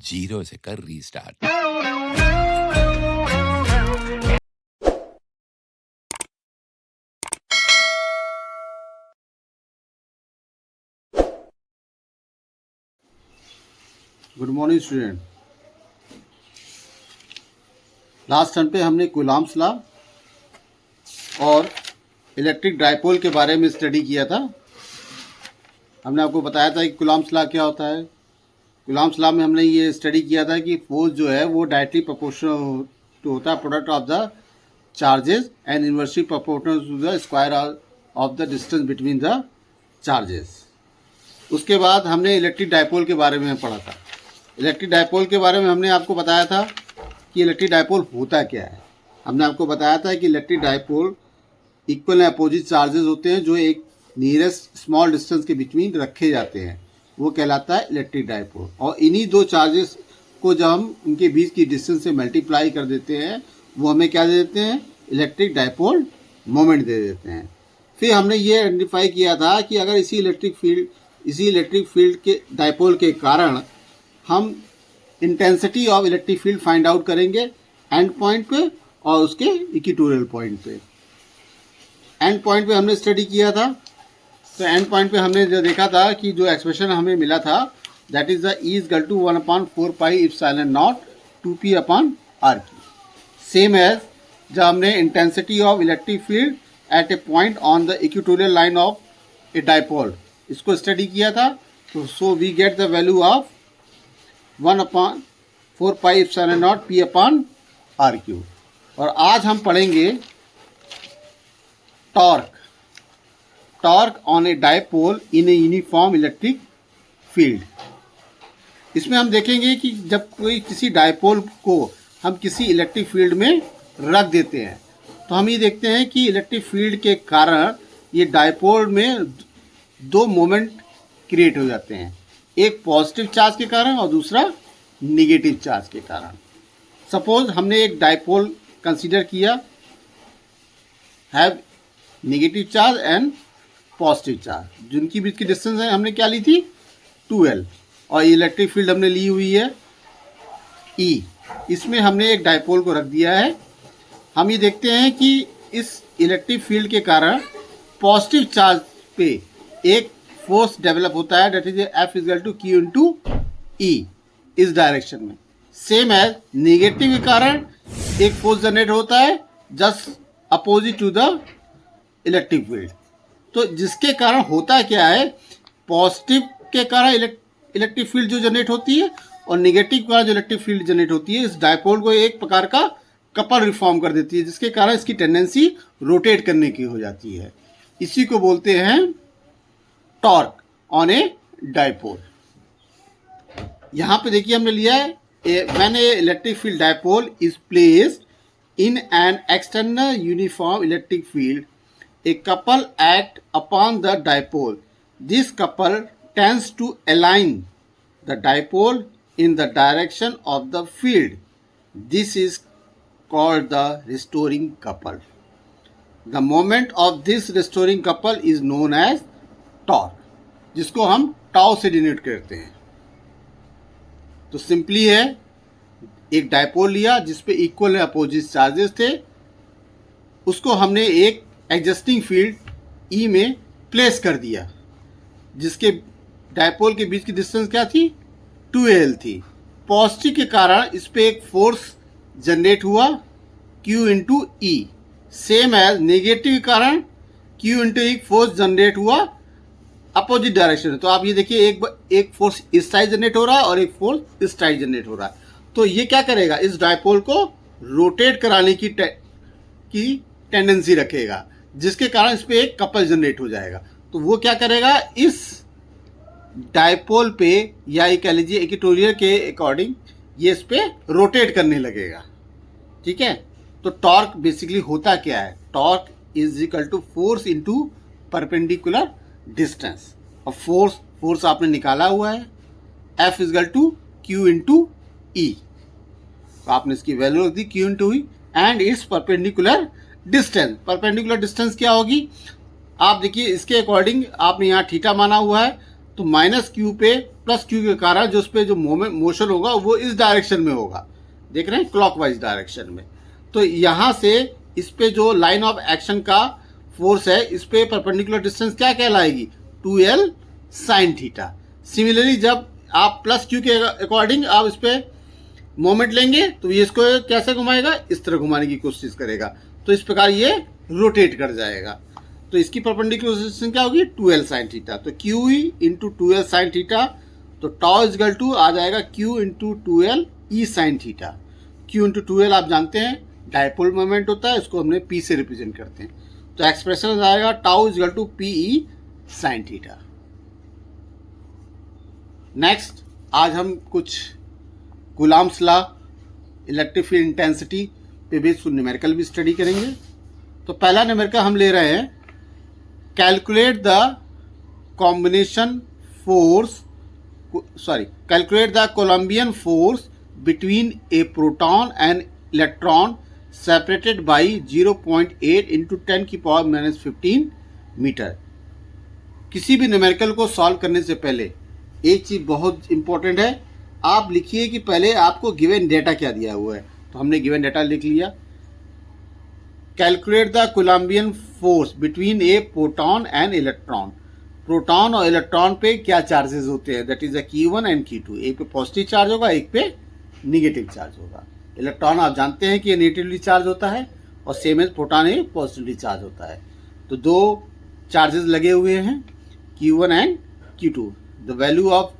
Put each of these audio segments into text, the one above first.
Zero से कर restart. Good morning student. Last term पे हमने कूलॉम्स लॉ और इलेक्ट्रिक डाइपोल के बारे में स्टडी किया था। हमने आपको बताया था कि कूलॉम्स लॉ क्या होता है। कूलॉम्स लॉ में हमने ये स्टडी किया था कि फोर्स जो है वो डायरेक्टली प्रोपोर्शनल होता है product of the charges and inversely proportional to the square of the distance between the charges. उसके बाद हमने इलेक्ट्रिक डाइपोल के बारे में पढ़ा था। इलेक्ट्रिक डाइपोल के बारे में हमने आपको बताया था कि इलेक्ट्रिक डाइपोल होता क्या है। हमने आपको बताया था कि electric dipole equal and opposite charges होते हैं जो एक नियरेस्ट स्मॉल डिस्टेंस के बीच में रखे जाते हैं, वो कहलाता है इलेक्ट्रिक डाइपोल। और इन्हीं दो चार्जेस को जब हम उनके बीच की डिस्टेंस से मल्टीप्लाई कर देते हैं वो हमें क्या दे देते हैं, इलेक्ट्रिक डाइपोल मोमेंट दे देते हैं। फिर हमने ये आइडेंटिफाई किया था कि अगर इसी इलेक्ट्रिक फील्ड के डाइपोल के कारण हम intensity of electric field find out करेंगे एंड पॉइंट पे और उसके इक्वेटोरियल पॉइंट पे। एंड पॉइंट पे हमने स्टडी किया था, तो एंड पॉइंट पे हमने जो देखा था कि जो एक्सप्रेशन हमें मिला था that is the E is equal to 1/4 pi epsilon naught 2p/r की। सेम एज जब हमने intensity of electric field at a point on the equatorial line of a dipole इसको स्टडी किया था, तो so we get the value of 1/4 pi epsilon naught p/r³। और आज हम पढ़ेंगे torque on a dipole in a uniform electric field. इसमें हम देखेंगे कि जब कोई किसी डाइपोल को हम किसी इलेक्ट्रिक फील्ड में रख देते हैं तो हम ये देखते हैं कि इलेक्ट्रिक फील्ड के कारण ये डाइपोल में दो मोमेंट क्रिएट हो जाते हैं, एक पॉजिटिव चार्ज के कारण और दूसरा नेगेटिव चार्ज के कारण। सपोज हमने एक डाइपोल कंसीडर किया have negative charge and positive charge, जिनकी बीच की डिस्टेंस है हमने क्या ली थी 2l, और इलेक्ट्रिक फील्ड हमने ली हुई है E। इसमें हमने एक डाइपोल को रख दिया है। हम ये देखते हैं कि इस इलेक्ट्रिक फील्ड के कारण पॉजिटिव चार्ज पे एक फोर्स डेवलप होता है that is F is equal to Q into E इस डायरेक्शन में। सेम एज नेगेटिव के कारण एक फोर्स जनरेट होता है just opposite to the electric field. तो जिसके कारण होता क्या है, पॉजिटिव के कारण इलेक्ट्रिक फील्ड जो जनरेट होती है और नेगेटिव के कारण जो इलेक्ट्रिक फील्ड जनरेट होती है इस डाइपोल को एक प्रकार का कपल रिफॉर्म कर देती है, जिसके कारण इसकी टेंडेंसी रोटेट करने की हो जाती है। इसी को बोलते हैं टॉर्क ऑन ए डाइपोल। यहाँ पे देखिए हमने लिया है when A electric field dipole is placed in an external uniform electric field a couple act upon the dipole. This couple tends to align the dipole in the direction of the field. This is called the restoring couple. The moment of this restoring couple is known as torque, जिसको हम tau से denote करते हैं। तो simply है, एक dipole लिया जिसपे इक्वल अपोजिट चार्जेस थे, उसको हमने एक एग्जिस्टिंग फील्ड E में प्लेस कर दिया, जिसके डाइपोल के बीच की डिस्टेंस क्या थी 2l थी। पॉजिटिव के कारण इस पर एक फोर्स जनरेट हुआ Q into E। Same as negative के कारण Q इंटू एक फोर्स जनरेट हुआ अपोजिट डायरेक्शन में। तो आप ये देखिए एक फोर्स इस साइड जनरेट हो रहा है और एक फोर्स इस साइड जनरेट हो रहा है। तो ये क्या करेगा, इस डाइपोल को रोटेट कराने की टेंडेंसी रखेगा, जिसके कारण इस पे एक कपल जनरेट हो जाएगा। तो वो क्या करेगा, इस डाइपोल पे या ये कह लीजिए इक्वेटोरियल के अकॉर्डिंग ये इस पे रोटेट करने लगेगा। ठीक है, तो टॉर्क बेसिकली होता क्या है, torque is equal to force into perpendicular distance. और फोर्स आपने निकाला हुआ है F is equal to Q into E। तो आपने इसकी वैल्यू रख दी Q into E and its perpendicular distance. Perpendicular distance क्या होगी, आप देखिए इसके अकॉर्डिंग आपने यहाँ थीटा माना हुआ है, तो माइनस क्यू पे प्लस क्यू के कारण जो उस पर जो मोशन होगा वो इस डायरेक्शन में होगा, देख रहे हैं, क्लॉकवाइज डायरेक्शन में। तो यहाँ से इस पे जो लाइन ऑफ एक्शन का फोर्स है, इस पे परपेंडिकुलर डिस्टेंस क्या कहलाएगी, 2l साइन थीटा। सिमिलरली जब आप प्लस क्यू के अकॉर्डिंग आप इस पे मोमेंट लेंगे तो ये इसको कैसे घुमाएगा, इस तरह घुमाने की कोशिश करेगा, तो इस प्रकार ये रोटेट कर जाएगा। तो इसकी परपेंडिकुलर डिस्टेंस क्या होगी, 2l साइन थीटा। तो Q E into 2l sine theta, तो टाउ इजगल टू आ जाएगा Q into 2l E sine theta. Q into 2l आप जानते हैं डायपोल मोमेंट होता है, इसको हमने पी से रिप्रेजेंट करते हैं। तो एक्सप्रेशन आएगा tau is equal to p E sine theta. Next आज हम कुछ Coulomb's law, electric field intensity पे बेस्ड न्यूमेरिकल भी स्टडी करेंगे। तो पहला न्यूमेरिकल हम ले रहे हैं, calculate the combination force, calculate the coulombian force between a proton and electron separated by 0.8 into 10⁻⁻15 metre. किसी भी न्यूमेरिकल को सॉल्व करने से पहले एक चीज़ बहुत इंपॉर्टेंट है, आप लिखिए कि पहले आपको गिवन डेटा क्या दिया हुआ है। तो हमने गिवन डेटा लिख लिया, calculate the coulombian force between a proton and electron. Proton और इलेक्ट्रॉन पे क्या चार्जेस होते हैं, that is a Q1 and Q2। एक पे पॉजिटिव चार्ज होगा, एक पे निगेटिव चार्ज होगा। इलेक्ट्रॉन आप जानते हैं कि ये नेगेटिवली चार्ज होता है और सेम एज प्रोटॉन ये पॉजिटिवली चार्ज होता है। तो दो चार्जेस लगे हुए हैं, Q1 and Q2। The value of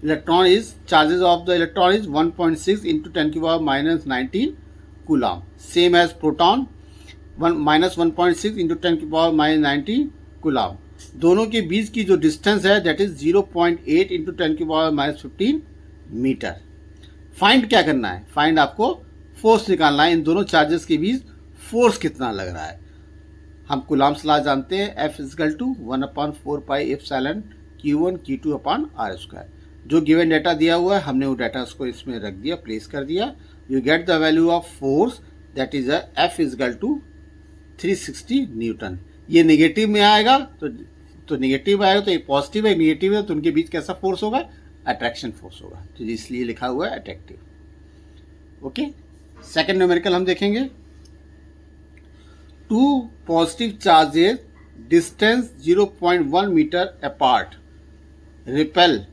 electron is, charges of the electron is 1.6 into 10⁻⁻19 coulomb, same as proton -1.6 into 10⁻⁻19 coulomb. दोनों के बीच की जो डिस्टेंस है that is 0.8 into 10⁻⁻15 metre. Find क्या करना है, फाइंड आपको फोर्स निकालना है, इन दोनों चार्जेस के बीच फोर्स कितना लग रहा है। हम कूलॉम्स लॉ जानते हैं, F is equal to 1/4 pi epsilon Q1 Q2 upon R square. जो गिवन डाटा दिया हुआ है हमने वो डाटा उसको इसमें रख दिया, प्लेस कर दिया। You get the value of force that is F is equal to 360 newton. ये नेगेटिव में आएगा तो नेगेटिव आएगा, तो एक पॉजिटिव है एक नेगेटिव है, तो उनके बीच कैसा फोर्स होगा, अट्रैक्शन फोर्स होगा, तो इसलिए लिखा हुआ है अट्रैक्टिव। ओके, सेकंड न्यूमेरिकल हम देखेंगे, two positive charges distance 0.1 metre apart repel.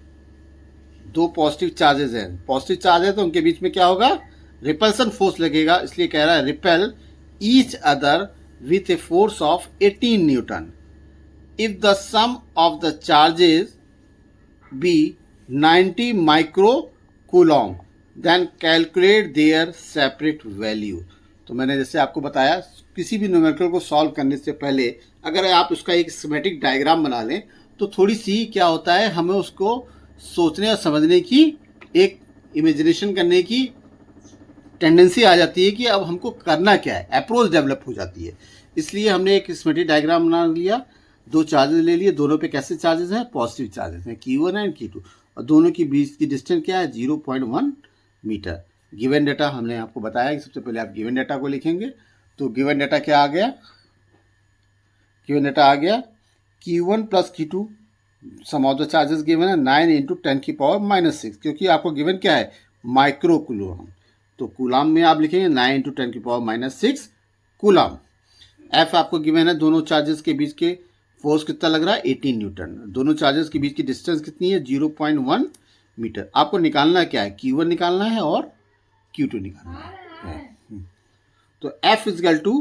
दो पॉजिटिव चार्जेस हैं, पॉजिटिव चार्ज है तो उनके बीच में क्या होगा, रिपल्सन फोर्स लगेगा, इसलिए कह रहा है repel each other with a force of 18 Newton. If the sum of the charges be 90 microcoulomb, then calculate their separate value. तो मैंने जैसे आपको बताया, किसी भी न्यूमेरिकल को सॉल्व करने से पहले अगर आप उसका एक स्कीमेटिक डायग्राम बना लें तो थोड़ी सी क्या होता है, हमें उसको सोचने और समझने की, एक इमेजिनेशन करने की टेंडेंसी आ जाती है कि अब हमको करना क्या है, अप्रोच डेवलप हो जाती है। इसलिए हमने एक स्कीमेटिक डायग्राम बना लिया, दो चार्जेस ले लिए, दोनों पे कैसे चार्जेस हैं, पॉजिटिव चार्जेस हैं, Q1 एंड Q2, और दोनों के बीच की डिस्टेंस क्या है, 0.1 मीटर। गिवन डाटा हमने आपको बताया कि सबसे पहले आप गिवन डाटा को लिखेंगे। तो गिवन डाटा क्या आ गया, गिवन डाटा आ गया Q1 plus Q2, sum of the charges given है 9 इंटू 10⁻⁻6, क्योंकि आपको गिवन क्या है, माइक्रो कूलॉम, तो कूलॉम में आप लिखेंगे 9 इंटू 10⁻⁻6 कूलॉम। एफ आपको गिवन है, दोनों चार्जेस के बीच के फोर्स कितना लग रहा है, 18 न्यूटन। दोनों चार्जेस के बीच की डिस्टेंस कितनी है, 0.1 मीटर। आपको निकालना क्या है, Q1 निकालना है और Q2 निकालना है। तो F is equal to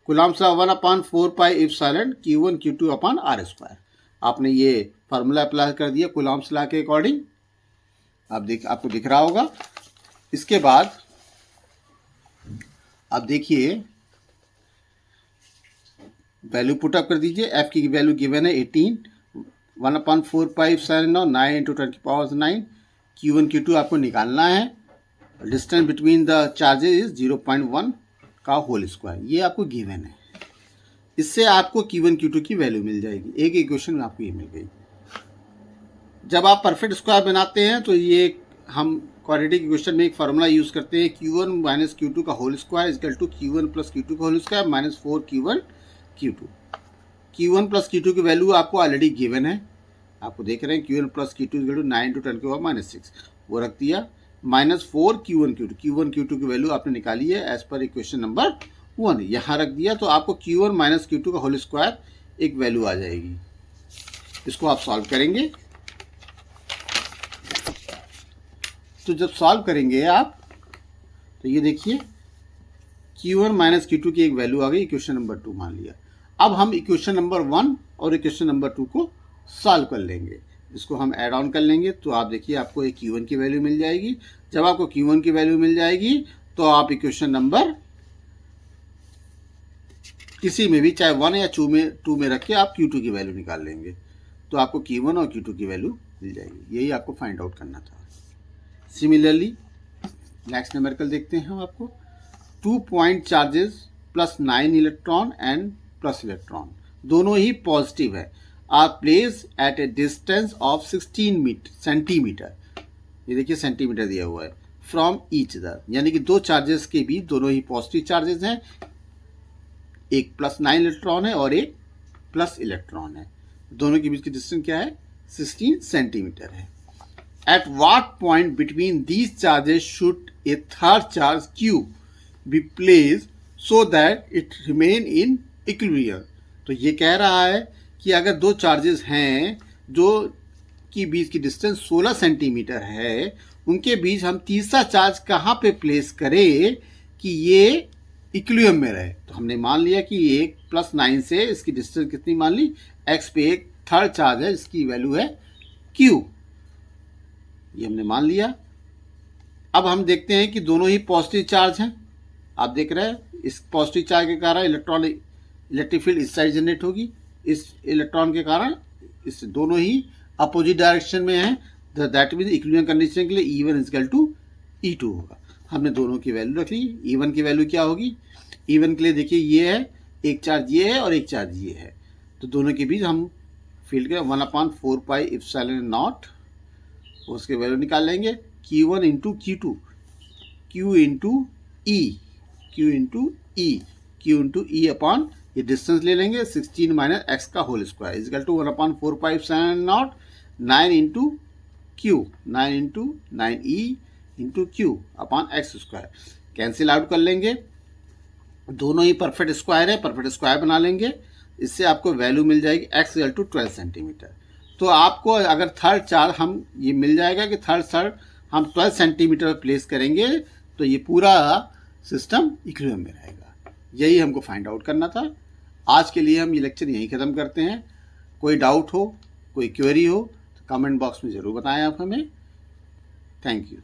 Coulomb's law 1/4 pi epsilon Q1 Q2 upon R square. आपने ये फार्मूला अप्लाई कर दिया कूलॉम्स लॉ के अकॉर्डिंग, आपको दिख रहा होगा। इसके बाद आप देखिए, वैल्यू पुट अप कर दीजिए। एफ की वैल्यू गिवन है 18, 1/4 pi epsilon 9 into 10⁻⁹। Q1 Q2 आपको निकालना है। Distance between the charges is 0.1 का होल स्क्वायर, ये आपको गिवन है। इससे आपको Q1 Q2 की वैल्यू मिल जाएगी, एक इक्वेशन में आपको ये मिल गई। जब आप परफेक्ट स्क्वायर बनाते हैं तो ये हम क्वाड्रेटिक इक्वेशन में एक फार्मूला यूज करते हैं, Q1 माइनस Q2 का whole square is equal to Q1 plus Q2 का whole square minus 4 Q1 Q2। Q1 plus Q2 की वैल्यू आपको ऑलरेडी गिवन है, आपको देख रहे हैं Q1 plus Q2 equal to 9 into 10 की पावर माइनस 6, वो रख दिया। -4 Q1 Q2, Q1 Q2 की वैल्यू आपने निकाली है एज पर इक्वेशन नंबर 1, यहाँ रख दिया। तो आपको Q1 माइनस Q2 का होल स्क्वायर एक वैल्यू आ जाएगी। इसको आप सॉल्व करेंगे, तो जब सॉल्व करेंगे आप तो ये देखिए Q1 माइनस Q2 की एक वैल्यू आ गई, इक्वेशन नंबर 2 मान लिया। अब हम इक्वेशन नंबर 1 और इक्वेशन नंबर 2 को सॉल्व कर लेंगे, इसको हम ऐड ऑन कर लेंगे। तो आप देखिए आपको एक Q1 की वैल्यू मिल जाएगी। जब आपको Q1 की वैल्यू मिल जाएगी तो आप इक्वेशन नंबर किसी में भी चाहे 1 या 2 में रख के आप Q2 की वैल्यू निकाल लेंगे, तो आपको Q1 और Q2 की वैल्यू मिल जाएगी। यही आपको फाइंड आउट करना था। सिमिलरली नेक्स्ट न्यूमेरिकल देखते हैं हम आपको। 2 point charges plus 9 electron and plus electron दोनों ही पॉजिटिव है, are place at a distance of 16 centimetre, ये देखिए सेंटीमीटर दिया हुआ है, फ्रॉम ईच अदर, यानी कि दो चार्जेस के बीच दोनों ही पॉजिटिव चार्जेस हैं, एक प्लस 9 इलेक्ट्रॉन है और एक प्लस इलेक्ट्रॉन है। दोनों के बीच की डिस्टेंस क्या है? 16 सेंटीमीटर है। At what point between these charges should a third charge Q be placed so that it remain in equilibrium? तो ये कह रहा है कि अगर दो चार्जेस हैं जो की बीच की डिस्टेंस 16 सेंटीमीटर है, उनके बीच हम तीसरा चार्ज कहाँ पे प्लेस करें कि ये इक्विलिब्रियम में रहे। तो हमने मान लिया कि एक प्लस 9 से इसकी डिस्टेंस कितनी मान ली, x पे एक थर्ड चार्ज है जिसकी वैल्यू है Q, ये हमने मान लिया। अब हम देखते हैं कि दोनों ही पॉजिटिव चार्ज हैं। आप देख रहे हैं इस पॉजिटिव चार्ज के कारण इलेक्ट्रिक फील्ड इस साइड जनरेट होगी, इस इलेक्ट्रॉन के कारण इस दोनों ही अपोजिट डायरेक्शन में हैं। दैट मीन्स इक्विलिब्रियम कंडीशन के लिए E1 इक्वल टू E2 होगा। हमने दोनों की वैल्यू रख ली। E1 की वैल्यू क्या होगी? E1 के लिए देखिए ये है, एक चार्ज ये है और एक चार्ज ये है, तो दोनों के बीच हम फील्ड के 1/4 पाई एप्सिलॉन नॉट उसके वैल्यू निकाल लेंगे। Q1 into Q2, Q into E, Q into E upon ये डिस्टेंस ले लेंगे 16 माइनस एक्स का whole square is equal to 1/4 pi epsilon nought 9 into Q, 9 into 9E into Q upon x square. Cancel out कर लेंगे, दोनों ही perfect square है, perfect square बना लेंगे। इससे आपको वैल्यू मिल जाएगी x इक्वल टू 12 सेंटीमीटर। तो आपको अगर थर्ड चार्ज हम ये मिल जाएगा कि थर्ड हम 12 सेंटीमीटर पर प्लेस करेंगे तो ये पूरा सिस्टम इक्विलिब्रियम में रहेगा। यही हमको फाइंड आउट करना था। आज के लिए हम ये लेक्चर यहीं ख़त्म करते हैं। कोई डाउट हो, कोई क्वेरी हो तो कमेंट बॉक्स में ज़रूर बताएं आप हमें। Thank you.